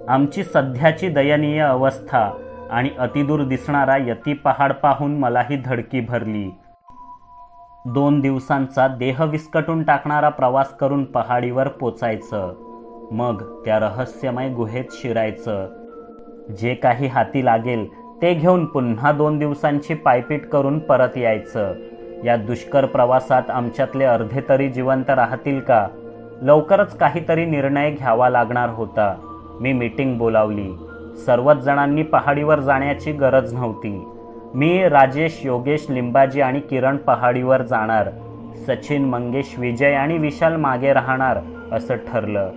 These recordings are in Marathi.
आमची सध्याची दयनीय अवस्था आणि अतिदूर दिसणारा यती पहाड पाहून मलाही धडकी भरली. 2 दिवसांचा देह विस्कटून टाकणारा प्रवास करून पहाडीवर पोचायचं, मग त्या रहस्यमय गुहेत शिरायचं. जे काही हाती लागेल ते घेऊन पुन्हा 2 दिवसांची पायपीट करून परत यायचं. या दुष्कर प्रवासात आमच्यातले अर्धे तरी जिवंत राहतील का? लवकरच काहीतरी निर्णय घ्यावा लागणार होता. मी मीटिंग बोलावली. सर्वच जणांनी पहाडीवर जाण्याची गरज नव्हती. मी, राजेश, योगेश, लिंबाजी आणि किरण पहाडीवर जाणार. सचिन, मंगेश, विजय आणि विशाल मागे राहणार असं ठरलं.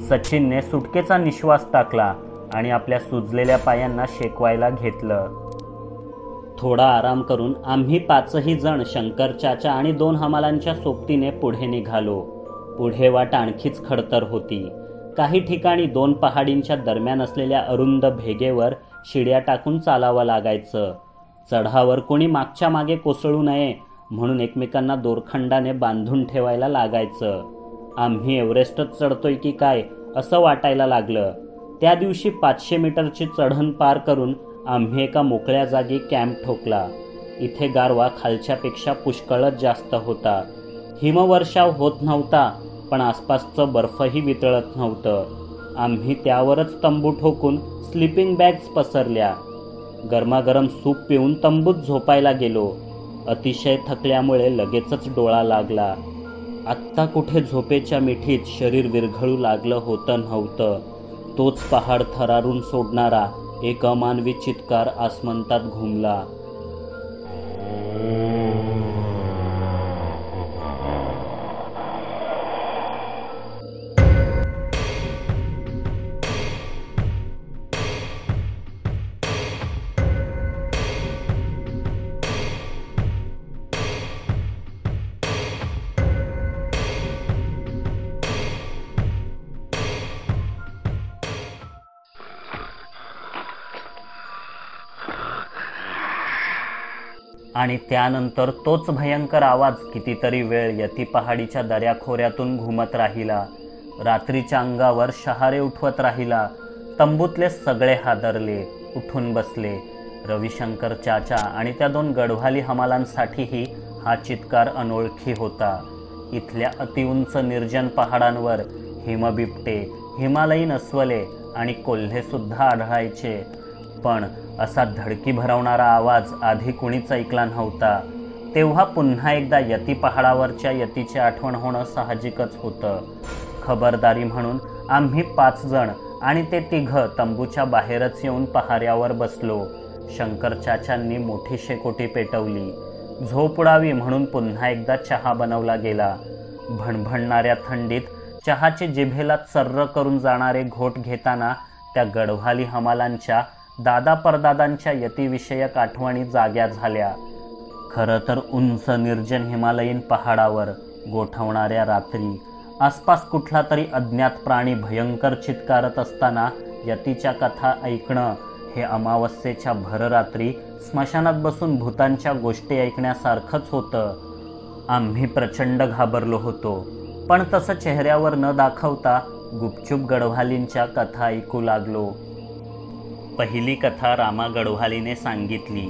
सचिनने सुटकेचा निश्वास टाकला आणि आपल्या सुजलेल्या पायांना शेकवायला घेतलं. थोडा आराम करून आम्ही 5ही जण शंकर चाचा आणि 2 हमालांच्या सोबतीने पुढे निघालो. पुढे वाट आणखीच खडतर होती. काही ठिकाणी 2 पहाडींच्या दरम्यान असलेल्या अरुंद भेगेवर शिड्या टाकून चालावं लागायचं. चढावर कोणी मागच्या मागे कोसळू नये म्हणून एकमेकांना दोरखंडाने बांधून ठेवायला लागायचं. आम्ही एव्हरेस्टच चढतोय की काय असं वाटायला लागलं. त्या दिवशी 500 मीटरची चढण पार करून आम्ही एका मोकळ्या जागी कॅम्प ठोकला. इथे गारवा खालच्यापेक्षा पुष्कळच जास्त होता. हिमवर्षाव होत नव्हता, पण आसपासचं बर्फही वितळत नव्हतं. आम्ही त्यावरच तंबू ठोकून स्लीपिंग बॅग्स पसरल्या. गरमागरम सूप पिऊन तंबूत झोपायला गेलो. अतिशय थकल्यामुळे लगेचच डोळा लागला. आत्ता कुठे झोपेच्या मिठीत शरीर विरघळू लागलं होतं नव्हतं. तोच पहाड थरारून सोडणारा एक अमानवी चित्कार आसमंतात घुमला. आणि त्यानंतर तोच भयंकर आवाज कितीतरी वेळ यती पहाडीच्या दऱ्याखोऱ्यातून घुमत राहिला. रात्रीच्या अंगावर शहारे उठवत राहिला. तंबूतले सगळे हादरले, उठून बसले. रविशंकर चाचा आणि त्या 2 गढवाली हमालांसाठीही हा चित्कार अनोळखी होता. इथल्या अतिउंच निर्जन पहाडांवर हिमबिबटे, हिमालयीन अस्वले आणि कोल्हेसुद्धा आढळायचे, पण असा धडकी भरवणारा आवाज आधी कुणीच ऐकला नव्हता. तेव्हा पुन्हा एकदा यती पहाडावरच्या यतीची आठवण होणं साहजिकच होतं. खबरदारी म्हणून आम्ही 5 जण आणि ते 3 तंबूच्या बाहेरच येऊन पहाऱ्यावर बसलो. शंकर चाचांनी मोठी शेकोटी पेटवली. झोप उडावी म्हणून पुन्हा एकदा चहा बनवला गेला. भणभणणाऱ्या थंडीत चहाची जिभेला चर्र करून जाणारे घोट घेताना त्या गढवाली हमालांच्या दादा परदादांच्या यतीविषयक आठवणी जाग्या झाल्या. खरं तर उंच निर्जन हिमालयीन पहाडावर गोठवणाऱ्या रात्री आसपास कुठला तरी अज्ञात प्राणी भयंकर चित्कारत असताना यतीच्या कथा ऐकणं हे अमावस्येच्या भररात्री स्मशानात बसून भूतांच्या गोष्टी ऐकण्यासारखंच होतं. आम्ही प्रचंड घाबरलो होतो, पण तसं चेहऱ्यावर न दाखवता गुपचूप गढवालींच्या कथा ऐकू लागलो. पहिली कथा रामा गढवालीने सांगितली.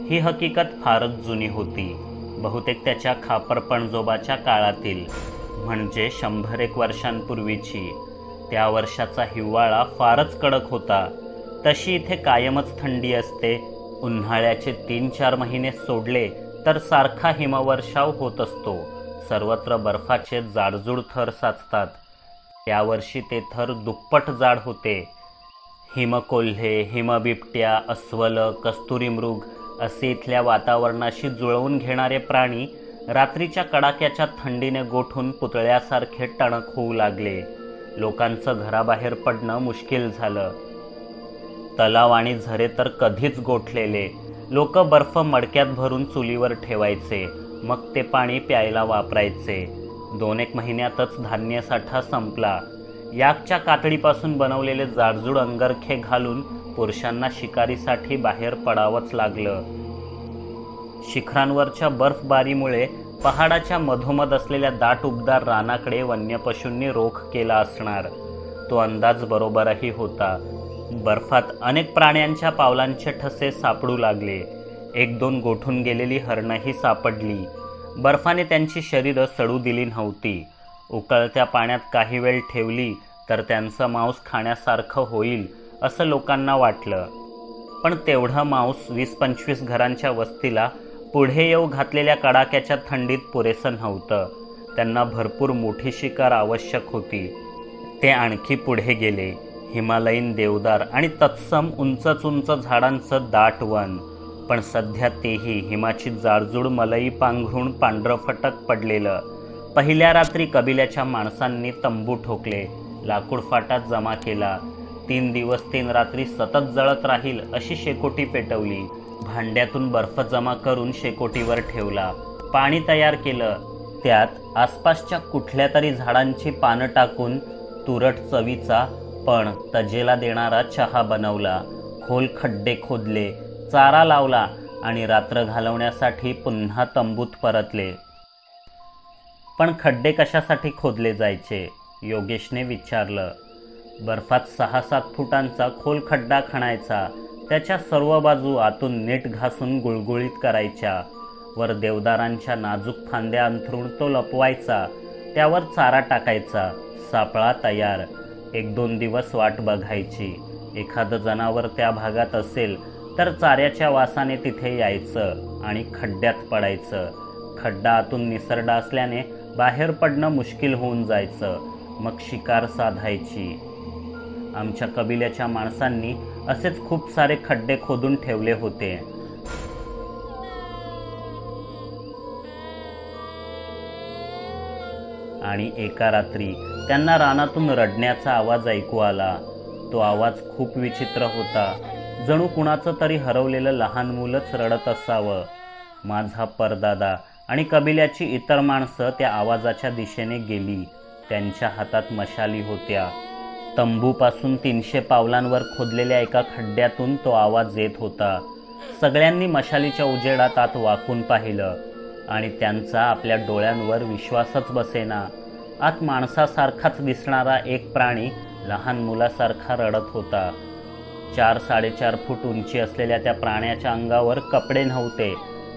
ही हकीकत फारच जुनी होती, बहुतेक त्याच्या खापरपणजोबाच्या काळातील, म्हणजे 100-1 वर्षांपूर्वीची. त्या वर्षाचा हिवाळा फारच कडक होता. तशी इथे कायमच थंडी असते. उन्हाळ्याचे 3-4 महिने सोडले तर सारखा हिमवर्षाव होत असतो. सर्वत्र बर्फाचे जाडजूड थर साचतात. यावर्षी ते थर दुप्पट जाड होते. हिमकोल्हे, हिमबिबट्या, अस्वल, कस्तुरी मृग असे इथल्या वातावरणाशी जुळवून घेणारे प्राणी रात्रीच्या कडाक्याच्या थंडीने गोठून पुतळ्यासारखे टणक होऊ लागले. लोकांचं घराबाहेर पडणं मुश्किल झालं. तलाव आणि झरे तर कधीच गोठलेले. लोक बर्फ मडक्यात भरून चुलीवर ठेवायचे, मग ते पाणी प्यायला वापरायचे. 2-1 महिन्यातच धान्यसाठा संपला. याकच्या कातडीपासून बनवलेले जाडजूड अंगरखे घालून पुरुषांना शिकारीसाठी बाहेर पडावंच लागलं. शिखरांवरच्या बर्फबारीमुळे पहाडाच्या मधोमध असलेल्या दाट उबदार रानाकडे वन्य पशूंनी रोख केला असणार. तो अंदाज बरोबरही होता. बर्फात अनेक प्राण्यांच्या पावलांचे ठसे सापडू लागले. 1-2 गोठून गेलेली हरणंही सापडली. बर्फाने त्यांची शरीरं सडू दिली नव्हती. उकळत्या पाण्यात काही वेळ ठेवली तर त्यांचं मांस खाण्यासारखं होईल असं लोकांना वाटलं. पण तेवढं मांस 20-25 घरांच्या वस्तीला पुढे येऊ घातलेल्या कडाक्याच्या थंडीत पुरेसं नव्हतं. त्यांना भरपूर मोठी शिकार आवश्यक होती. ते आणखी पुढे गेले. हिमालयीन देवदार आणि तत्सम उंच झाडांचं दाट वन. पण सध्या तेही हिमाची जाडजूड मलई पांघरून पांढरं फटक पडलेलं. पहिल्या रात्री कबिल्याच्या माणसांनी तंबू ठोकले, लाकूड फाटात जमा केला. 3 दिवस 3 रात्री सतत जळत राहील अशी शेकोटी पेटवली. भांड्यातून बर्फ जमा करून शेकोटीवर ठेवला. पाणी तयार केलं. त्यात आसपासच्या कुठल्या तरी झाडांची पानं टाकून तुरट चवीचा पण तजेला देणारा चहा बनवला. खोल खड्डे खोदले, चारा लावला आणि रात्र घालवण्यासाठी पुन्हा तंबूत परतले. पण खड्डे कशासाठी खोदले जायचे? योगेशने विचारलं. बर्फात 6-7 फुटांचा खोल खड्डा खणायचा. त्याच्या सर्व बाजू आतून नीट घासून गुळगुळीत करायच्या. वर देवदारांच्या नाजूक फांद्या अंथरून तो लपवायचा. त्यावर चारा टाकायचा. सापळा तयार. 1-2 दिवस वाट बघायची. एखादं जनावर त्या भागात असेल तर चाऱ्याच्या वासाने तिथे यायचं आणि खड्ड्यात पडायचं. खड्डा आतून निसरडा असल्याने बाहेर पडणं मुश्किल होऊन जायचं. मग शिकार साधायची. आमच्या कबिल्याच्या माणसांनी असेच खूप सारे खड्डे खोदून ठेवले होते. आणि एका रात्री त्यांना रानातून रडण्याचा आवाज ऐकू आला. तो आवाज खूप विचित्र होता. जणू कुणाचं तरी हरवलेलं लहान मुलंच रडत असावं. माझा परदादा आणि कबिल्याची इतर माणसं त्या आवाजाच्या दिशेने गेली. त्यांच्या हातात मशाली होत्या. तंबूपासून 300 पावलांवर खोदलेल्या एका खड्ड्यातून तो आवाज येत होता. सगळ्यांनी मशालीच्या उजेडात आत वाकून पाहिलं आणि त्यांचा आपल्या डोळ्यांवर विश्वासच बसेना. आत माणसासारखाच दिसणारा एक प्राणी लहान मुलासारखा रडत होता. 4-4.5 फूट उंची असलेल्या त्या प्राण्याच्या अंगावर कपडे नव्हते,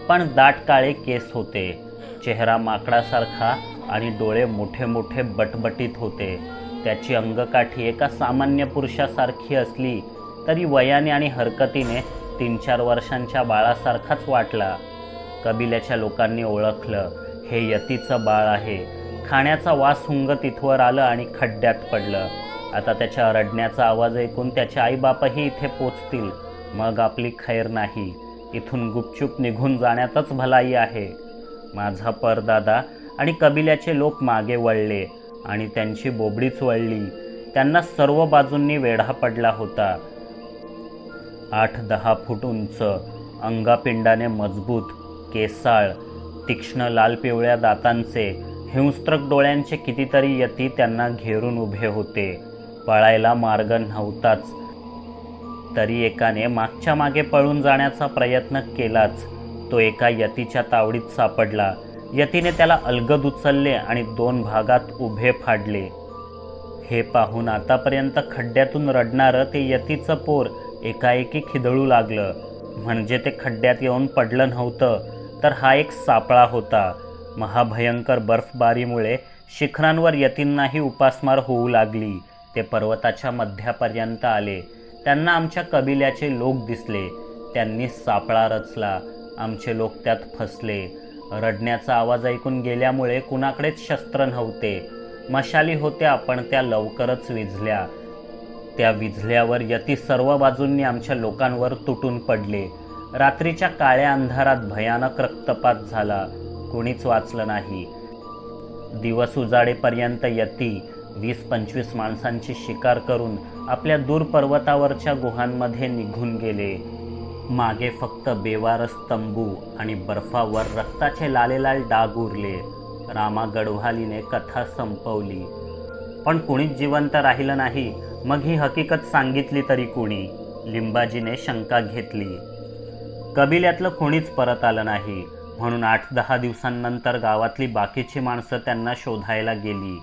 पण दाट काळे केस होते. चेहरा माकडासारखा आणि डोळे मोठे मोठे बटबटीत होते. त्याची अंगकाठी एका सामान्य पुरुषासारखी असली तरी वयाने आणि हरकतीने 3-4 वर्षांच्या बाळासारखाच वाटला. कबिल्याच्या लोकांनी ओळखलं, हे यतीचं बाळ आहे. खाण्याचा वास हुंग तिथवर आलं आणि खड्ड्यात पडलं. आता त्याच्या रडण्याचा आवाज ऐकून त्याचे आईबापही इथे पोचतील. मग आपली खैर नाही. इथून गुपचूप निघून जाण्यातच भलाई आहे. माझा परदादा आणि कबिल्याचे लोक मागे वळले आणि त्यांची बोबडीच वळली. त्यांना सर्व बाजूंनी वेढा पडला होता. 8-10 फूट उंच, अंगापिंडाने मजबूत, केसाळ, तीक्ष्ण लाल पिवळ्या दातांचे, हिंस्त्रक डोळ्यांचे कितीतरी यती त्यांना घेरून उभे होते. पळायला मार्ग नव्हताच. तरी एकाने मागच्या मागे पळून जाण्याचा प्रयत्न केलाच. तो एका यतीच्या तावडीत सापडला. यतीने त्याला अलगद उचलले आणि 2 भागात उभे फाडले. हे पाहून आतापर्यंत खड्ड्यातून रडणारं ते यतीचं पोर एकाएकी खिदळू लागलं. म्हणजे ते खड्ड्यात येऊन पडलं नव्हतं, तर हा एक सापळा होता. महाभयंकर बर्फबारीमुळे शिखरांवर यतींनाही उपासमार होऊ लागली. ते पर्वताच्या मध्यापर्यंत आले. त्यांना आमच्या कबिल्याचे लोक दिसले. त्यांनी सापळा रचला. आमचे लोक त्यात फसले. रडण्याचा आवाज ऐकून गेल्यामुळे कुणाकडेच शस्त्र नव्हते. मशाली होत्या, पण त्या लवकरच विझल्या. त्या विझल्यावर यती सर्व बाजूंनी आमच्या लोकांवर तुटून पडले. रात्रीच्या काळ्या अंधारात भयानक रक्तपात झाला. कोणीच वाचलं नाही. दिवस उजाडेपर्यंत यती 20-25 माणसांची शिकार करून आपल्या दूर पर्वतावरच्या गुहांमध्ये निघून गेले. मागे फक्त बेवारस तंबू आणि बर्फावर रक्ताचे लालेलाल डाग उरले. रामा गढवालीने कथा संपवली. पण कुणीच जिवंत राहिलं नाही. मग ही हकीकत सांगितली तरी कुणी? लिंबाजीने शंका घेतली. कबिल्यातलं कोणीच परत आलं नाही. म्हणून 8-10 दिवसांनंतर गावातली बाकीची माणसं त्यांना शोधायला गेली.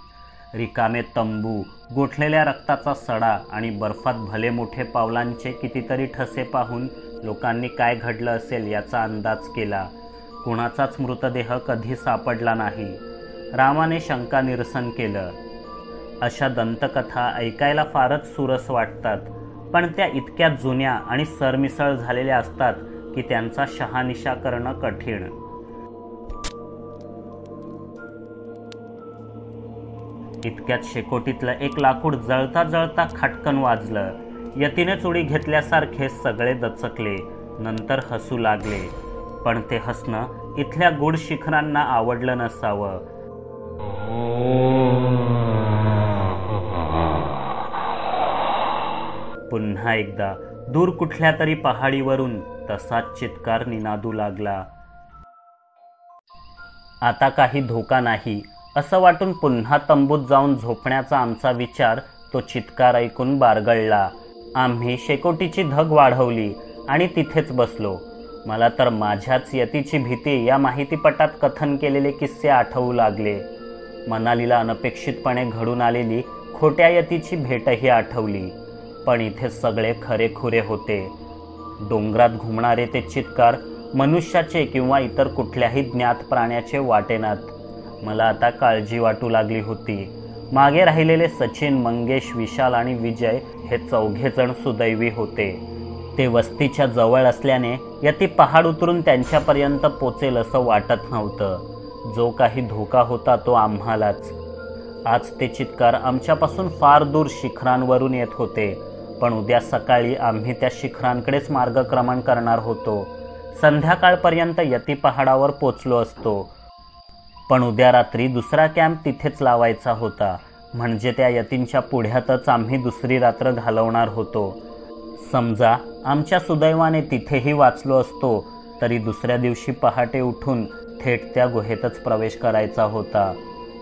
रिकामे तंबू, गोठलेल्या रक्ताचा सडा आणि बर्फात भले मोठे पावलांचे कितीतरी ठसे पाहून लोकांनी काय घडलं असेल याचा अंदाज केला. कुणाचाच मृतदेह कधी सापडला नाही. रामाने शंका निरसन केलं. अशा दंतकथा ऐकायला फारच सुरस वाटतात, पण त्या इतक्या जुन्या आणि सरमिसळ झालेल्या असतात की त्यांचा शहानिशा करणं कठीण. इतक्यात शेकोटीतलं एक लाकूड जळता जळता खटकन वाजलं. यतीनेच उडी घेतल्यासारखे सगळे दचकले. नंतर हसू लागले, पण ते हसणं इथल्या गूढ शिखरांना आवडलं नसावं. पुन्हा एकदा दूर कुठल्या तरी पहाडीवरून तसाच चित्कार निनादू लागला. आता काही धोका नाही असं वाटून पुन्हा तंबूत जाऊन झोपण्याचा आमचा विचार तो चित्कार ऐकून बारगळला. आम्ही शेकोटीची धग वाढवली आणि तिथेच बसलो. मला तर माझ्याच यतीची भीती या माहितीपटात कथन केलेले किस्से आठवू लागले. मनालीला अनपेक्षितपणे घडून आलेली खोट्या यतीची भेटही आठवली. पण इथे सगळे खरेखुरे होते. डोंगरात घुमणारे ते चित्कार मनुष्याचे किंवा इतर कुठल्याही ज्ञात प्राण्याचे वाटेनात. मला आता काळजी वाटू लागली होती. मागे राहिलेले सचिन, मंगेश, विशाल आणि विजय हे चौघेजण सुदैवी होते. ते वस्तीच्या जवळ असल्याने यती पहाड उतरून त्यांच्यापर्यंत पोचेल असं वाटत नव्हतं. जो काही धोका होता तो आम्हालाच. आज ते चित्कार आमच्यापासून फार दूर शिखरांवरून येत होते, पण उद्या सकाळी आम्ही त्या शिखरांकडेच मार्गक्रमण करणार होतो. संध्याकाळपर्यंत यती पहाडावर पोचलो असतो, पण उद्या रात्री दुसरा कॅम्प तिथेच लावायचा होता. म्हणजे त्या यतींच्या पुढ्यातच आम्ही दुसरी रात्र घालवणार होतो. समजा आमच्या सुदैवाने तिथेही वाचलो असतो तरी दुसऱ्या दिवशी पहाटे उठून थेट त्या गुहेतच प्रवेश करायचा होता.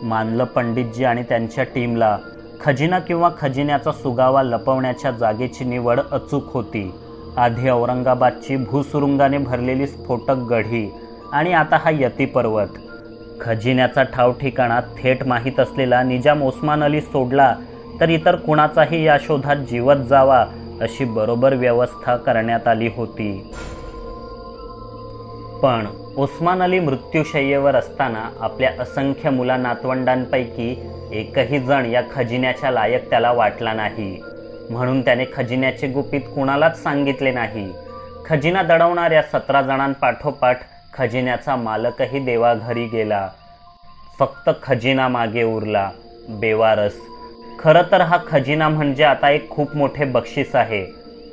मानलं पंडितजी आणि त्यांच्या टीमला खजिना किंवा खजिन्याचा सुगावा लपवण्याच्या जागेची निवड अचूक होती. आधी औरंगाबादची भूसुरुंगाने भरलेली स्फोटक गढी आणि आता हा यती पर्वत. खजिन्याचा ठाव ठिकाणा थेट माहीत असलेला निजाम ओस्मान अली सोडला तर इतर कुणाचाही या शोधात जीवत जावा अशी बरोबर व्यवस्था करण्यात आली होती. पण ओस्मान अली मृत्यूशय्येवर असताना आपल्या असंख्य मुला नातवंडांपैकी एकही जण या खजिन्याच्या लायक त्याला वाटला नाही. म्हणून त्याने खजिन्याचे गुपित कुणालाच सांगितले नाही. खजिना दडवणाऱ्या 17 जणांपाठोपाठ खजिन्याचा मालकही देवाघरी गेला. फक्त खजिना मागे उरला, बेवारस. खरं तर हा खजिना म्हणजे आता एक खूप मोठे बक्षीस आहे,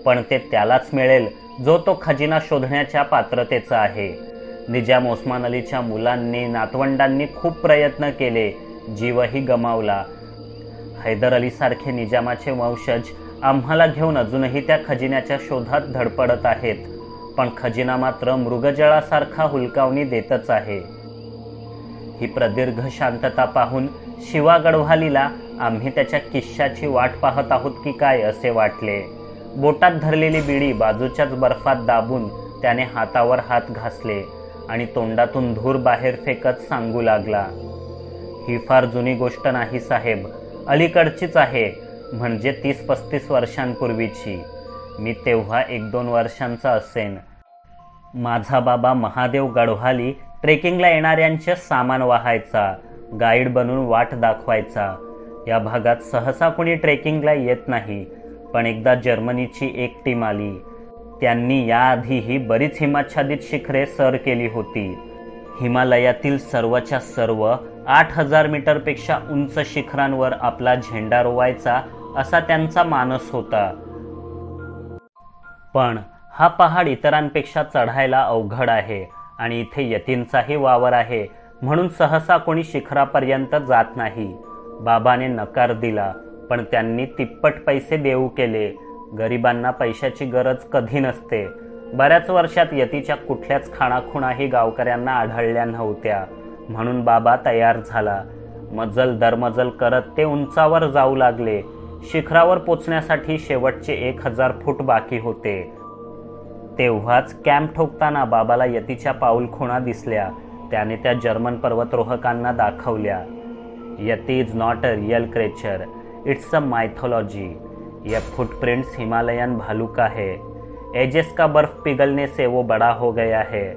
पण ते त्यालाच मिळेल जो तो खजिना शोधण्याच्या पात्रतेचा आहे. निजाम ओस्मान अलीच्या मुलांनी, नातवंडांनी खूप प्रयत्न केले, जीवही गमावला. हैदर अलीसारखे निजामाचे वंशज आम्हाला घेऊन अजूनही त्या खजिन्याच्या शोधात धडपडत आहेत, पण खजिना मात्र मृगजळासारखा हुलकावणी देतच आहे. ही प्रदीर्घ शांतता पाहून शिवा गढवालीला आम्ही त्याच्या किश्शाची वाट पाहत आहोत की काय असे वाटले. बोटात धरलेली बिडी बाजूच्याच बर्फात दाबून त्याने हातावर हात घासले आणि तोंडातून धूर बाहेर फेकत सांगू लागला, ही फार जुनी गोष्ट नाही साहेब, अलीकडचीच आहे, म्हणजे 30-35 वर्षांपूर्वीची. मी तेव्हा 1-2 वर्षांचा असेन. माझा बाबा महादेव गढवाली ट्रेकिंगला येणाऱ्यांचे सामान वाहायचा, गाईड बनून वाट दाखवायचा. या भागात सहसा कोणी ट्रेकिंगला येत नाही, पण एकदा जर्मनीची एक टीम आली. त्यांनी याआधीही बरीच हिमाच्छादित शिखरे सर केली होती. हिमालयातील सर्वच्या सर्व 8000 मीटरपेक्षा उंच शिखरांवर आपला झेंडा रोवायचा असा त्यांचा मानस होता. पण हा पहाड इतरांपेक्षा चढायला अवघड आहे आणि इथे यतींचाही वावर आहे, म्हणून सहसा कोणी शिखरापर्यंत जात नाही. बाबाने नकार दिला, पण त्यांनी तिप्पट पैसे देऊ केले. गरिबांना पैशाची गरज कधी नसते. बऱ्याच वर्षात यतीच्या कुठल्याच खाणाखुणाही गावकऱ्यांना आढळल्या नव्हत्या, म्हणून बाबा तयार झाला. मजल दरमजल करत ते उंचावर जाऊ लागले. शिखरावर पोचण्यासाठी शेवटचे 1000 फूट बाकी होते. तेव्हाच कॅम्प ठोकताना बाबाला यतीच्या पाऊलखुणा दिसल्या. त्याने त्या जर्मन पर्वतरोहकांना दाखवल्या. Yeti is not a real creature. It's a mythology. यह फुटप्रिंट्स हिमालयन भालू का है। एजेस का बर्फ पिघलने से वो बड़ा हो गया है।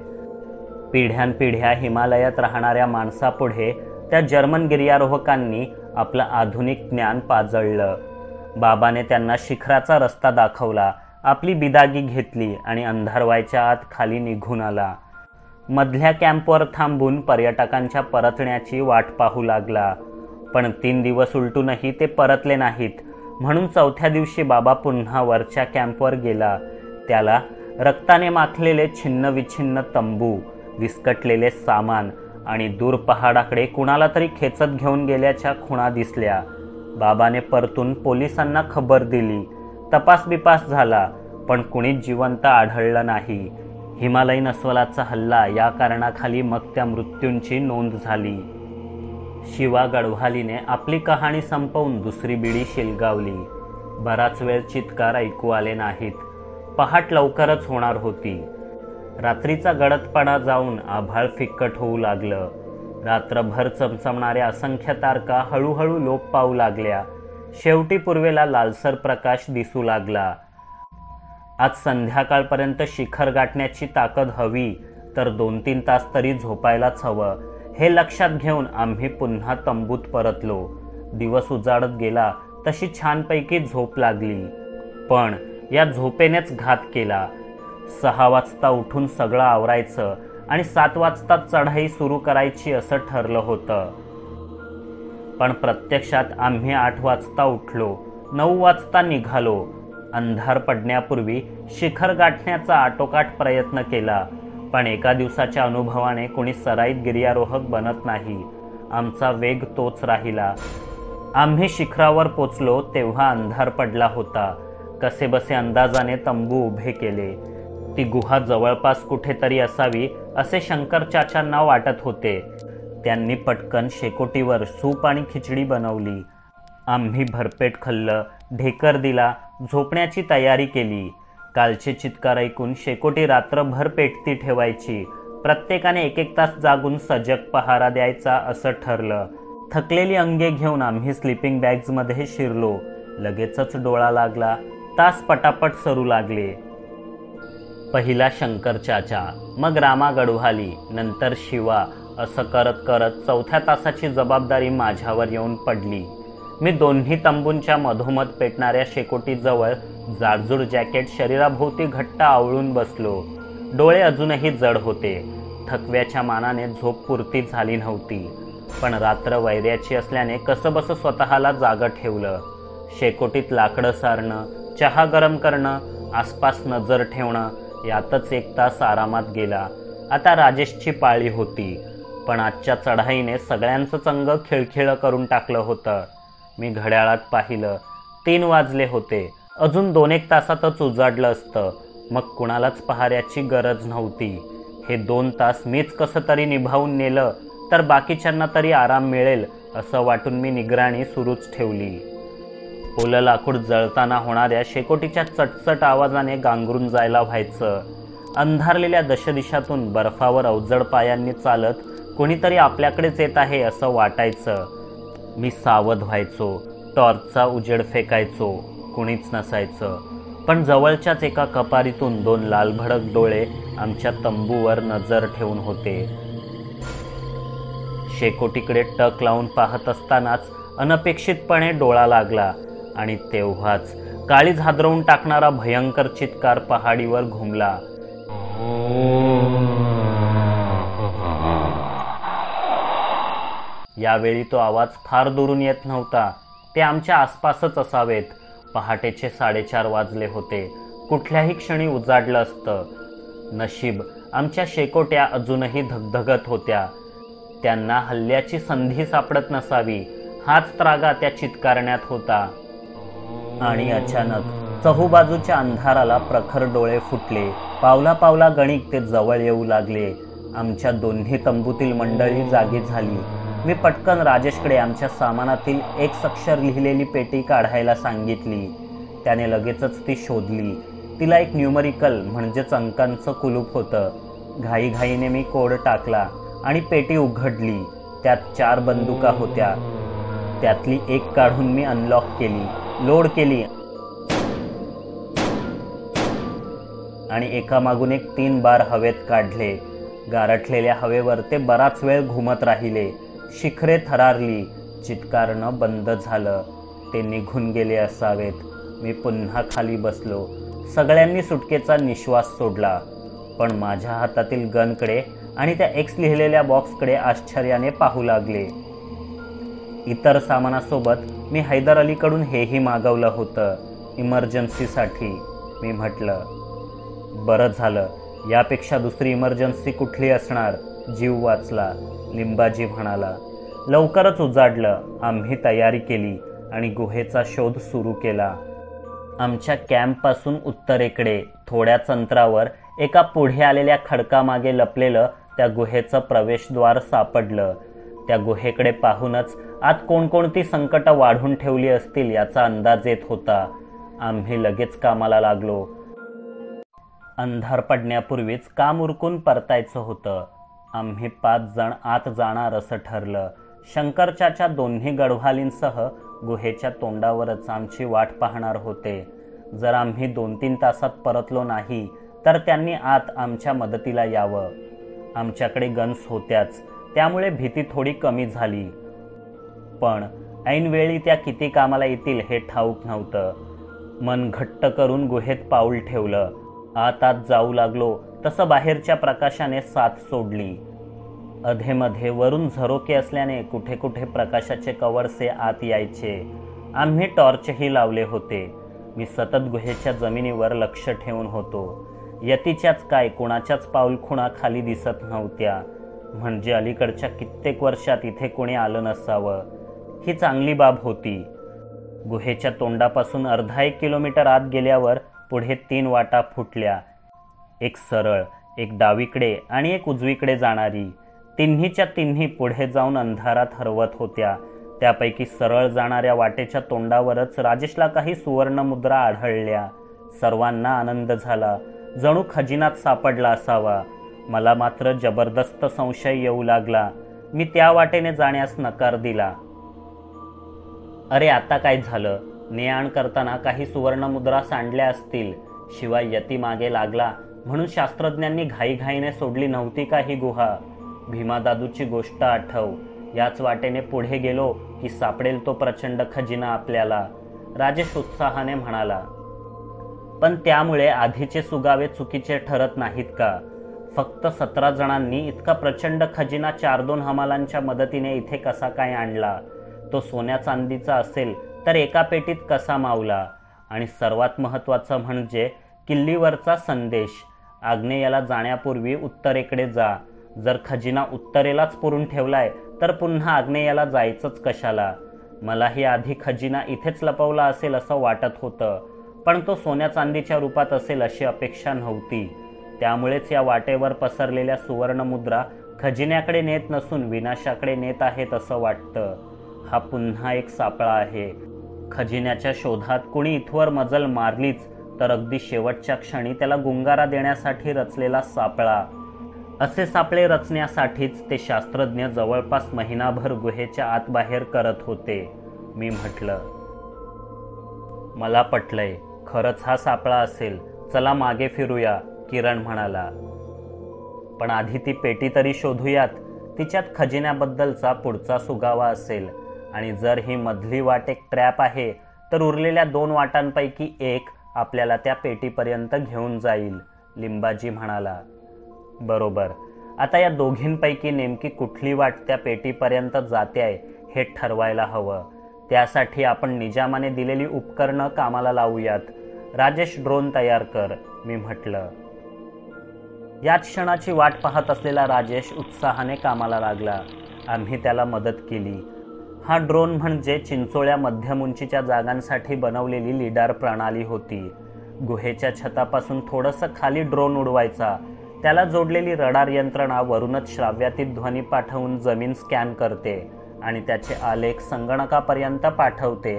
पिढ्यानपिढ्या हिमालयात राहणाऱ्या माणसापुढे त्या जर्मन गिर्यारोहकांनी आपलं आधुनिक ज्ञान पाजळलं। बाबाने त्यांना शिखराचा रस्ता दाखवला, आपली बिदागी घेतली आणि अंधार व्हायच्या आत खाली निघून आला। मधल्या कॅम्पवर थांबून पर्यटकांच्या परतण्याची वाट पाहू लागला, पण 3 दिवस उलटूनही ते परतले नाहीत। म्हणून चौथ्या दिवशी बाबा पुन्हा वरच्या कॅम्पवर गेला। त्याला रक्ताने माखलेले छिन्न विछिन्न तंबू, विस्कटलेले सामान आणि दूर पहाडाकडे कुणाला तरी खेचत घेऊन गेल्याच्या खुणा दिसल्या। बाबाने परतून पोलिसांना खबर दिली। तपास बिपास झाला, पण कुणीच जिवंत आढळलं नाही। हिमालयीन अस्वलाचा हल्ला या कारणाखाली मग त्या मृत्यूंची नोंद झाली। शिवा गढवालीने आपली कहाणी संपवून दुसरी बिडी शिलगावली। बराच वेळ चित्कार ऐकू आले नाहीत। पहाट लवकरच होणार होती। रात्रीचा गडदपणा जाऊन आभाळ फिक्कट होऊ लागलं। रात्रभर चमचमणाऱ्या असंख्य तारका हळूहळू लोप पावू लागल्या। शेवटी पूर्वेला लालसर प्रकाश दिसू लागला। आज संध्याकाळपर्यंत शिखर गाठण्याची ताकद हवी, तर 2-3 तास तरी झोपायलाच हवं, हे लक्षात घेऊन आम्ही पुन्हा तंबूत परतलो। दिवस उजाडत गेला तशी छानपैकी झोप लागली, पण या झोपेनेच घात केला। 6 वाजता उठून सगळं आवरायचं आणि 7 वाजता चढाई सुरू करायची असं ठरलं होतं। पण प्रत्यक्षात आम्ही 8 वाजता उठलो, 9 वाजता निघालो। अंधार पडण्यापूर्वी शिखर गाठण्याचा आटोकाट प्रयत्न केला, पण एका दिवसाच्या अनुभवाने कोणी सराईत गिर्यारोहक बनत नाही। आमचा वेग तोच राहिला। आम्ही शिखरावर पोचलो तेव्हा अंधार पडला होता। कसेबसे अंदाजाने तंबू उभे केले। ती गुहा जवळपास कुठेतरी असावी असे शंकर चाचांना वाटत होते। त्यांनी पटकन शेकोटीवर सूप आणि खिचडी बनवली। आम्ही भरपेट खाल्लं, ढेकर दिला, झोपण्याची तयारी केली। कालचे चित्कार ऐकून शेकोटी रात्रभर पेटती ठेवायची। प्रत्येकाने 1-1 तास जागून सजग पहारा द्यायचा असं ठरलं। थकलेली अंगे घेऊन आम्ही स्लीपिंग बॅग्समध्ये शिरलो। लगेचच डोळा लागला। तास पटापट सरू लागले। पहिला शंकर चाचा, मग रामा गढवाली, नंतर शिवा, असं करत करत 4थ्या तासाची जबाबदारी माझ्यावर येऊन पडली। मी दोन्ही तंबूंच्या मधोमध पेटणाऱ्या शेकोटीजवळ जाडजूड जॅकेट शरीराभोवती घट्ट आवळून बसलो। डोळे अजूनही जड होते। थकव्याच्या मानाने झोप पुरती झाली नव्हती, पण रात्र वैऱ्याची असल्याने कसंबसं स्वतःला जागं ठेवलं। शेकोटीत लाकडं सारणं, चहा गरम करणं, आसपास नजर ठेवणं, यातच 1 तास आरामात गेला। आता राजेशची पाळी होती, पण आजच्या चढाईने सगळ्यांचंच अंग खिळखिळं करून टाकलं होतं। मी घड्याळात पाहिलं, 3 वाजले होते। अजून 2-1 तासातच उजाडलं असतं, मग कुणालाच पहाऱ्याची गरज नव्हती। हे 2 तास मीच कसं तरी निभावून नेलं तर बाकीच्यांना तरी आराम मिळेल असं वाटून मी निगराणी सुरूच ठेवली। ओलं लाकूड जळताना होणाऱ्या शेकोटीच्या चटचट आवाजाने गांगरून जायला व्हायचं। अंधारलेल्या दशदिशातून बर्फावर अवजड पायांनी चालत कोणीतरी आपल्याकडेच येत आहे असं वाटायचं। मी सावध व्हायचो, टॉर्चचा उजेड फेकायचो, कुणीच नसायचं। पण जवळच्याच एका कपारीतून 2 लालभडक डोळे आमच्या तंबूवर नजर ठेवून होते। शेकोटीकडे टक लावून पाहत असतानाच अनपेक्षितपणे डोळा लागला आणि तेव्हाच काळीज हादरवून टाकणारा भयंकर चित्कार पहाडीवर घुमला। यावेळी तो आवाज फार दुरून येत नव्हता, ते आमच्या आसपासच असावेत। पहाटेचे 4:30 वाजले होते। कुठल्याही क्षणी उजाडलं असतं। नशीब आमच्या शेकोट्या अजूनही धगधगत होत्या। त्यांना हल्ल्याची संधी सापडत नसावी हाच त्रागा त्या चित्कारण्यात होता। आणि अचानक चहूबाजूच्या अंधाराला प्रखर डोळे फुटले। पावला पावला गणिक ते जवळ येऊ लागले। आमच्या दोन्ही तंबूतील मंडळी जागी झाली। मी पटकन राजेशकडे आमच्या सामानातील 1 अक्षर लिहिलेली पेटी काढायला सांगितली। त्याने लगेचच ती शोधली। तिला एक न्यूमरिकल म्हणजेच अंकांचं कुलूप होतं। घाईघाईने मी कोड टाकला आणि पेटी उघडली। त्यात 4 बंदुका होत्या। त्यातली एक काढून मी अनलॉक केली, लोड केली आणि एकामागून एक 3 बार हवेत काढले. गारठलेल्या हवेवर ते बराच वेळ घुमत राहिले. शिखरे थरारली, चित्कारणं बंद झालं. ते निघून गेले असावेत. मी पुन्हा खाली बसलो. सगळ्यांनी सुटकेचा निश्वास सोडला, पण माझ्या हातातील गनकडे आणि त्या एक्स लिहिलेल्या बॉक्सकडे आश्चर्याने पाहू लागले. इतर सामानासोबत मी हैदर अलीकडून हेही मागवलं होतं, इमर्जन्सीसाठी. मी म्हटलं, बरं झालं, यापेक्षा दुसरी इमर्जन्सी कुठली असणार, जीव वाचला. लिंबाजी म्हणाला. लवकरच उजाडलं. आम्ही तयारी केली आणि गुहेचा शोध सुरू केला. आमच्या कॅम्पपासून उत्तरेकडे थोड्याच अंतरावर एका पुढे आलेल्या खडकामागे लपलेलं त्या गुहेचं प्रवेशद्वार सापडलं. त्या गुहेकडे पाहूनच आत कोणकोणती संकटं वाढून ठेवली असतील याचा अंदाज येत होता. आम्ही लगेच कामाला लागलो. अंधार पडण्यापूर्वीच काम उरकून परतायचं होतं. आम्ही 5 जण आत जाणार असं ठरलं. शंकरच्या दोन्ही गडवालींसह गुहेच्या तोंडावरच आमची वाट पाहणार होते. जर आम्ही 2-3 तासात परतलो नाही तर त्यांनी आत आमच्या मदतीला यावं. आमच्याकडे गन्स होत्याच, त्यामुळे भीती थोडी कमी झाली. पण ऐनवेळी त्या किती कामाला येतील हे ठाऊक नव्हतं. मन घट्ट करून गुहेत पाऊल ठेवलं. आत जाऊ लागलो तसं बाहेरच्या प्रकाशाने साथ सोडली. अधेमध्ये वरून झरोके असल्याने कुठे कुठे प्रकाशाचे कवरसे आत यायचे. आम्ही टॉर्चही लावले होते. मी सतत गुहेच्या जमिनीवर लक्ष ठेवून होतो. यतीच्याच काय कोणाच्याच पाऊलखुणा खाली दिसत नव्हत्या. म्हणजे अलीकडच्या कित्येक वर्षात इथे कोणी आलं नसावं, ही चांगली बाब होती. गुहेच्या तोंडापासून अर्धा 1 किलोमीटर आत गेल्यावर पुढे 3 वाटा फुटल्या. एक सरळ, एक डावीकडे आणि एक उजवीकडे जाणारी. तिन्हीच्या तिन्ही पुढे जाऊन अंधारात हरवत होत्या. त्यापैकी सरळ जाणाऱ्या वाटेच्या तोंडावरच राजेशला काही सुवर्णमुद्रा आढळल्या. सर्वांना आनंद झाला, जणू खजिनात सापडला असावा. मला मात्र जबरदस्त संशय येऊ लागला. मी त्या वाटेने जाण्यास नकार दिला. अरे आता काय झालं? ने-आण करताना काही सुवर्णमुद्रा सांडल्या असतील. शिवाय यती मागे लागला म्हणून शास्त्रज्ञांनी घाईघाईने सोडली नव्हती का ही गुहा? भीमादादूची गोष्ट आठव. याच वाटेने पुढे गेलो की सापडेल तो प्रचंड खजिना आपल्याला, राजेश उत्साहाने म्हणाला. पण त्यामुळे आधीचे सुगावे चुकीचे ठरत नाहीत का? फक्त 17 जणांनी इतका प्रचंड खजिना 4-2 हमालांच्या मदतीने इथे कसा काय आणला? तो सोन्या चांदीचा असेल तर एका पेटीत कसा मावला? आणि सर्वात महत्त्वाचं म्हणजे किल्लीवरचा संदेश. आग्नेयाला जाण्यापूर्वी उत्तरेकडे जा. जर खजिना उत्तरेलाच पुरून ठेवलाय तर पुन्हा आग्नेयाला जायचंच कशाला? मलाही आधी खजिना इथेच लपवला असेल असं वाटत होतं, पण तो सोन्या चांदीच्या रूपात असेल अशी अपेक्षा नव्हती. त्यामुळेच या वाटेवर पसरलेल्या सुवर्णमुद्रा खजिन्याकडे नेत नसून विनाशाकडे नेत आहेत असं वाटतं. हा पुन्हा एक सापळा आहे. खजिन्याच्या शोधात कुणी इथवर मजल मारलीच तर अगदी शेवटच्या क्षणी त्याला गुंगारा देण्यासाठी रचलेला सापळा. असे सापळे रचण्यासाठीच ते शास्त्रज्ञ जवळपास महिनाभर गुहेच्या आत बाहेर करत होते. मी म्हटलं, मला पटलंय, खरंच हा सापळा असेल. चला मागे फिरूया, किरण म्हणाला. पण आधी ती पेटी तरी शोधूयात. तिच्यात खजिन्याबद्दलचा पुढचा सुगावा असेल. आणि जर ही मधली वाट एक ट्रॅप आहे तर उरलेल्या 2 वाटांपैकी एक आपल्याला त्या पेटीपर्यंत घेऊन जाईल, लिंबाजी म्हणाला. बरोबर. आता या दोघींपैकी नेमकी कुठली वाट त्या पेटीपर्यंत जाते हे ठरवायला हवं. त्यासाठी आपण निजामाने दिलेली उपकरणं कामाला लावूयात. राजेश, ड्रोन तयार कर, मी म्हटलं. याच क्षणाची वाट पाहत असलेला राजेश उत्साहाने कामाला लागला. आम्ही त्याला मदत केली. हा ड्रोन म्हणजे चिंचोळ्या मध्यम उंचीच्या जागांसाठी बनवलेली लिडार प्रणाली होती. गुहेच्या छतापासून थोडंसं खाली ड्रोन उडवायचा. त्याला जोडलेली रडार यंत्रणा वरूनच श्राव्यातीत ध्वनी पाठवून जमीन स्कॅन करते आणि त्याचे आलेख संगणकापर्यंत पाठवते.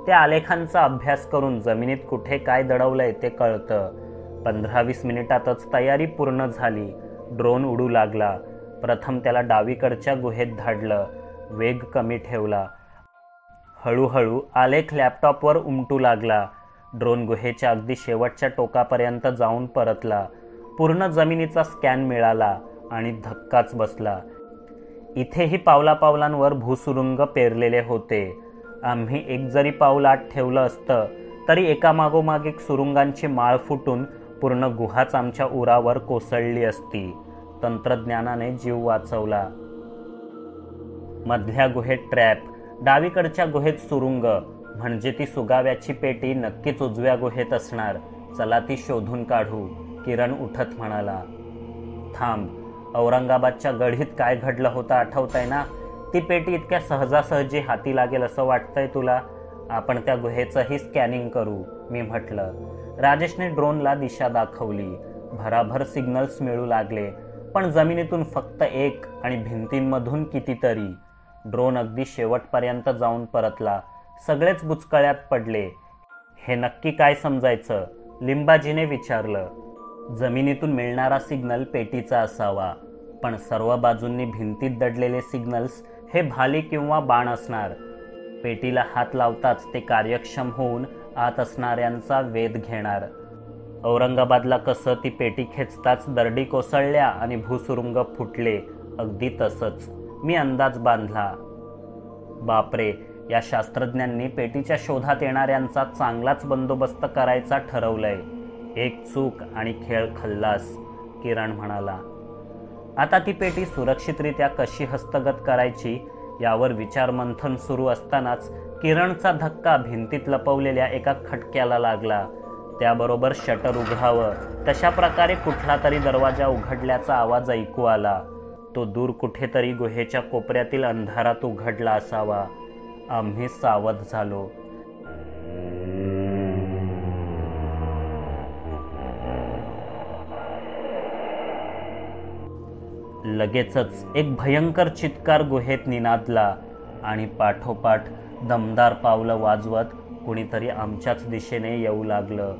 त्या आलेखांचा अभ्यास करून जमिनीत कुठे काय दडवलंय ते कळतं. 15-20 मिनिटातच तयारी पूर्ण झाली. ड्रोन उडू लागला. प्रथम त्याला डावीकडच्या गुहेत धाडलं. वेग कमी ठेवला. हळूहळू आलेख लॅपटॉपवर उमटू लागला. ड्रोन गुहेच्या अगदी शेवटच्या टोकापर्यंत जाऊन परतला. पूर्ण जमिनीचा स्कॅन मिळाला आणि धक्काच बसला. इथेही पावलापावलांवर भूसुरुंग पेरलेले होते. आम्ही एक जरी पाऊल आत ठेवलं असतं तरी एकामागोमाग एक सुरुंगांची माळ फुटून पूर्ण गुहाच आमच्या उरावर कोसळली असती. तंत्रज्ञानाने जीव वाचवला. मधल्या गुहेत ट्रॅप, डावीकडच्या गुहेत सुरुंग, म्हणजे ती सुगाव्याची पेटी नक्कीच उजव्या गुहेत असणार. चला ती शोधून काढू, किरण उठत म्हणाला. थांब, औरंगाबादच्या गढीत काय घडलं होतं आठवतंय ना? ती पेटी इतक्या सहजासहजी हाती लागेल असं वाटतंय तुला? आपण त्या गुहेचंही स्कॅनिंग करू, मी म्हटलं. राजेशने ड्रोनला दिशा दाखवली. भराभर सिग्नल्स मिळू लागले, पण जमिनीतून फक्त एक आणि भिंतींमधून कितीतरी. ड्रोन अगदी शेवटपर्यंत जाऊन परतला. सगळेच बुचकळ्यात पडले. हे नक्की काय समजायचं? लिंबाजीने विचारलं. जमिनीतून मिळणारा सिग्नल पेटीचा असावा, पण सर्व बाजूंनी भिंतीत दडलेले सिग्नल्स हे भाली किंवा बाण असणार. पेटीला हात लावताच ते कार्यक्षम होऊन आत असणाऱ्यांचा वेध घेणार. औरंगाबादला कसं ती पेटी खेचताच दरडी कोसळल्या आणि भूसुरुंग फुटले, अगदी तसंच मी अंदाज बांधला. बापरे, या शास्त्रज्ञांनी पेटीच्या शोधात येणाऱ्यांचा चांगलाच बंदोबस्त करायचा ठरवलंय. एक चूक आणि खेळ खल्लास, किरण म्हणाला. आता ती पेटी सुरक्षितरित्या कशी हस्तगत करायची यावर विचारमंथन सुरू असतानाच किरणचा धक्का भिंतीत लपवलेल्या एका खटक्याला लागला. त्याबरोबर शटर उघडावं तशा प्रकारे कुठला तरी दरवाजा उघडल्याचा आवाज ऐकू आला. तो दूर कुठेतरी गुहेच्या कोपऱ्यातील अंधारात उघडला असावा. आम्ही सावध झालो. लगेचच एक भयंकर चित्कार गुहेत निनादला आणि पाठोपाठ दमदार पावलं वाजवत कुणीतरी आमच्याच दिशेने येऊ लागलं.